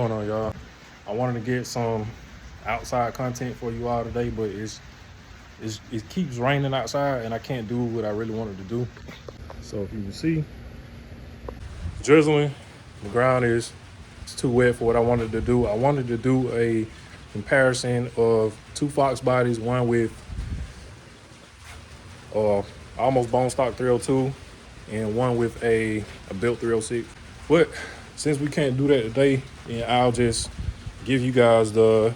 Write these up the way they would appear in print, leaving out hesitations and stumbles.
Going on, y'all? I wanted to get some outside content for you all today, but it keeps raining outside and I can't do what I really wanted to do. So if you can see, drizzling, the ground it's too wet for what I wanted to do. I wanted to do a comparison of two Fox bodies, one with almost bone stock 302 and one with a built 306. But since we can't do that today, and I'll just give you guys I'm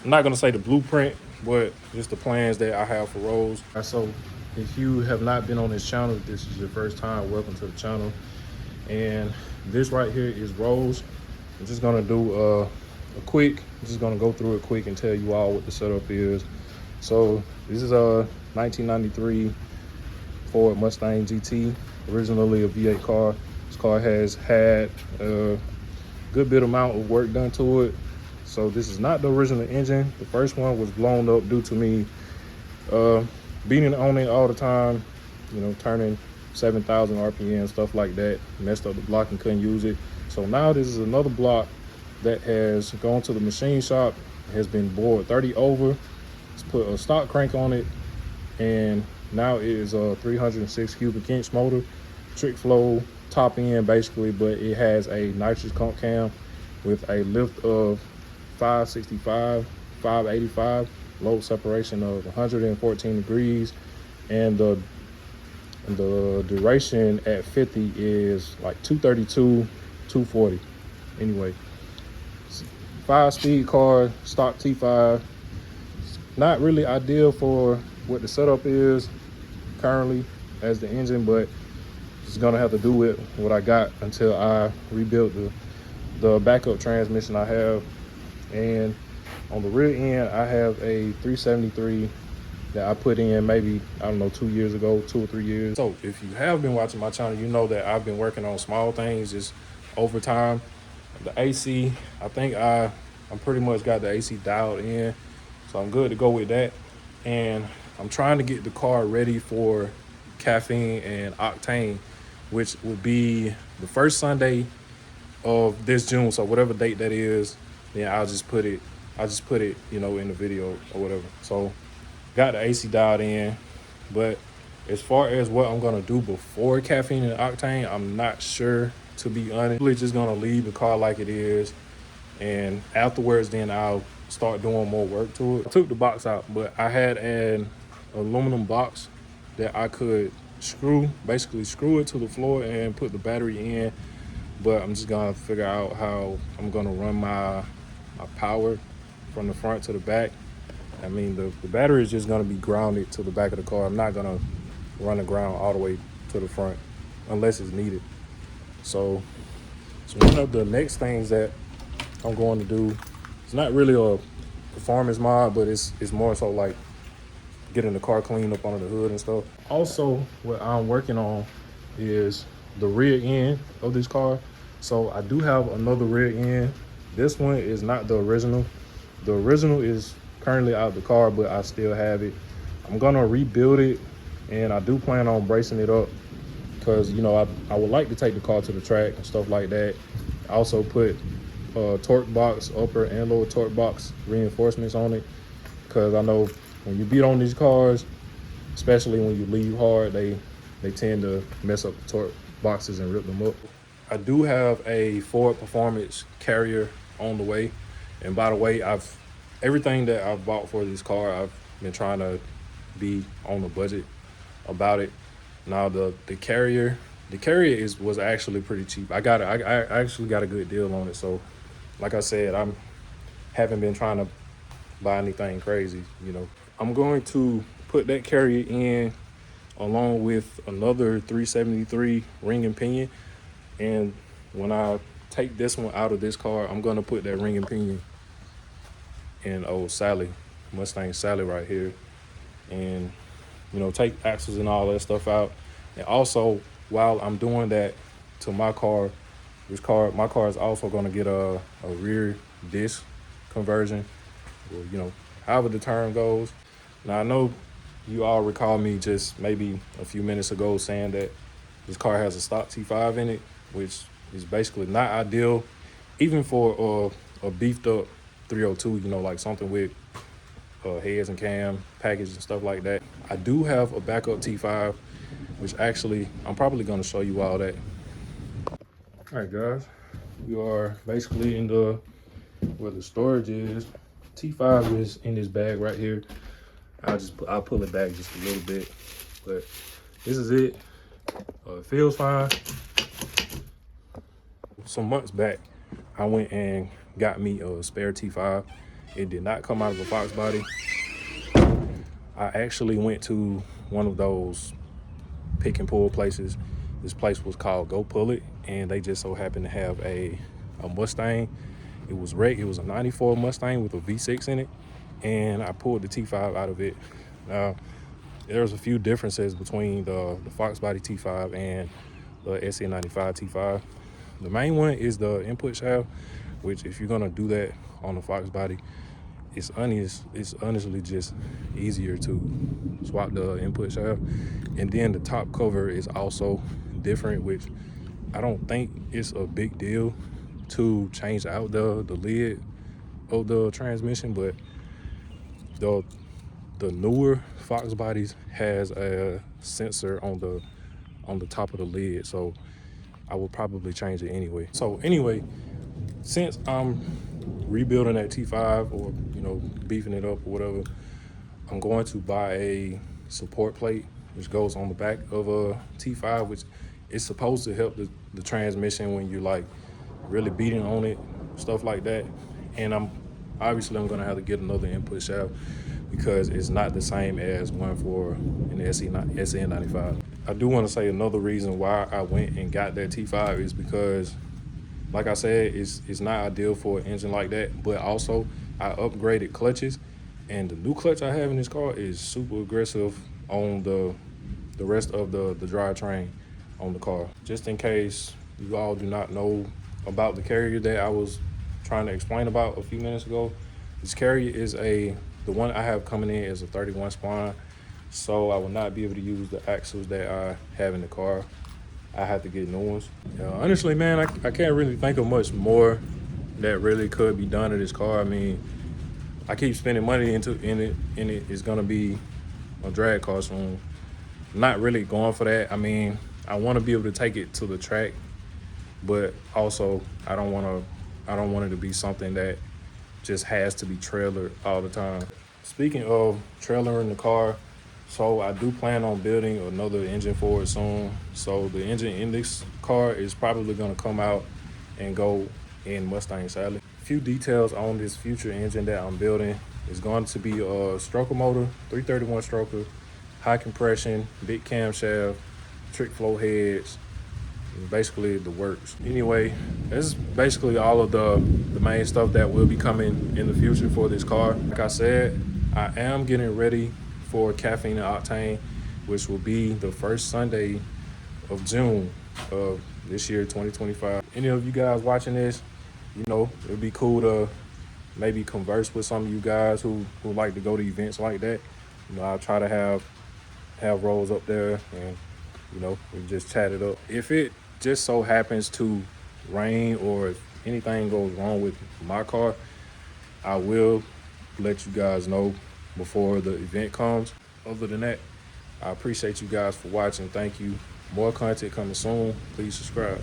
not gonna say the blueprint, but just the plans that I have for Rose. So if you have not been on this channel, if this is your first time, welcome to the channel. And this right here is Rose. I'm just gonna do I'm just gonna go through it quick and tell you all what the setup is. So this is a 1993 Ford Mustang GT, originally a V8 car. This car has had a good bit amount of work done to it. So this is not the original engine. The first one was blown up due to me beating on it all the time, you know, turning 7,000 RPM, stuff like that. Messed up the block and couldn't use it. So now this is another block that has gone to the machine shop, has been bored 30 over. It's put a stock crank on it, and now it is a 306 cubic inch motor, trick flow top end basically, but it has a nitrous pump cam with a lift of 565, 585, load separation of 114 degrees, and the duration at 50 is like 232, 240. Anyway, 5-speed car, stock T5. Not really ideal for what the setup is currently as the engine, but just gonna have to do with what I got until I rebuild the backup transmission I have. And on the rear end, I have a 373 that I put in maybe, I don't know, 2 years ago, 2 or 3 years. So if you have been watching my channel, you know that I've been working on small things just over time. The AC, I think I'm pretty much got the AC dialed in, so I'm good to go with that. And I'm trying to get the car ready for caffeine and octane, which would be the first Sunday of this June. So whatever date that is, then I'll just put it, you know, in the video or whatever. So got the AC dialed in, but as far as what I'm gonna do before caffeine and octane, I'm not sure, to be honest. Really just gonna leave the car like it is, and afterwards then I'll start doing more work to it. I took the box out, but I had an aluminum box that I could basically screw it to the floor and put the battery in. But I'm just gonna figure out how I'm gonna run my power from the front to the back. I mean, the battery is just gonna be grounded to the back of the car. I'm not gonna run the ground all the way to the front unless it's needed. So one of the next things that I'm going to do, it's not really a performance mod, but it's more so like getting the car cleaned up under the hood and stuff. Also, what I'm working on is the rear end of this car. So I do have another rear end. This one is not the original. The original is currently out of the car, but I still have it. I'm gonna rebuild it, and I do plan on bracing it up because, you know, I would like to take the car to the track and stuff like that. I also put torque box, upper and lower torque box reinforcements on it, because I know when you beat on these cars, especially when you leave hard, they tend to mess up the torque boxes and rip them up. I do have a Ford Performance carrier on the way, and by the way, everything that I've bought for this car, I've been trying to be on the budget about it. Now the carrier was actually pretty cheap. I actually got a good deal on it. So like I said, haven't been trying to buy anything crazy, you know. I'm going to put that carrier in along with another 373 ring and pinion, and when I take this one out of this car, I'm gonna put that ring and pinion in old Sally, Mustang Sally right here, and, you know, take axles and all that stuff out. And also, while I'm doing that to my car, my car is also gonna get a rear disc conversion, or, you know, however the term goes. Now I know you all recall me just maybe a few minutes ago saying that this car has a stock T5 in it, which is basically not ideal even for a beefed up 302, you know, like something with heads and cam package and stuff like that. I do have a backup T5, which actually I'm probably going to show you all that. All right, guys, we are basically in the where the storage is. T5 is in this bag right here. I'll pull it back just a little bit, but this is it. It feels fine. Some months back, I went and got me a spare T5. It did not come out of a Fox body. I actually went to one of those pick and pull places. This place was called Go Pull It, and they just so happened to have a Mustang. It was wrecked. It was a 94 Mustang with a V6 in it, and I pulled the T5 out of it. Now, there's a few differences between the Fox body T5 and the SE95 T5. The main one is the input shaft, which if you're gonna do that on the Fox body, it's honestly just easier to swap the input shaft. And then the top cover is also different, which I don't think it's a big deal to change out the lid of the transmission, but the newer Fox bodies has a sensor on the top of the lid, so I will probably change it anyway. So anyway, since I'm rebuilding that T5, or you know, beefing it up or whatever, I'm going to buy a support plate which goes on the back of a T5, which is supposed to help the transmission when you're like really beating on it, stuff like that. And I'm gonna have to get another input shaft because it's not the same as one for an SN95. I do want to say another reason why I went and got that T5 is because, like I said, it's not ideal for an engine like that, but also I upgraded clutches, and the new clutch I have in this car is super aggressive on the rest of the drivetrain on the car. Just in case you all do not know about the carrier that I was trying to explain about a few minutes ago, this carrier is the one I have coming in is a 31 spline, so I will not be able to use the axles that I have in the car. I have to get new ones. Honestly, man, I can't really think of much more that really could be done to this car. I mean, I keep spending money in it. It's gonna be a drag car soon. I'm not really going for that. I mean, I want to be able to take it to the track, but also I don't want it to be something that just has to be trailered all the time. Speaking of trailering the car, so I do plan on building another engine for it soon. So the engine in this car is probably going to come out and go in Mustang Sally. A few details on this future engine that I'm building is going to be a stroker motor, 331 stroker, high compression, big camshaft, trick flow heads, basically the works. Anyway, this is basically all of the main stuff that will be coming in the future for this car. Like I said, I am getting ready for Caffeine and Octane, which will be the first Sunday of June of this year, 2025. Any of you guys watching this, you know, it'd be cool to maybe converse with some of you guys who like to go to events like that. You know, I'll try to have roles up there, and you know, we just chat it up. If it just so happens to rain or if anything goes wrong with my car, I will let you guys know before the event comes. Other than that, I appreciate you guys for watching. Thank you. More content coming soon. Please subscribe.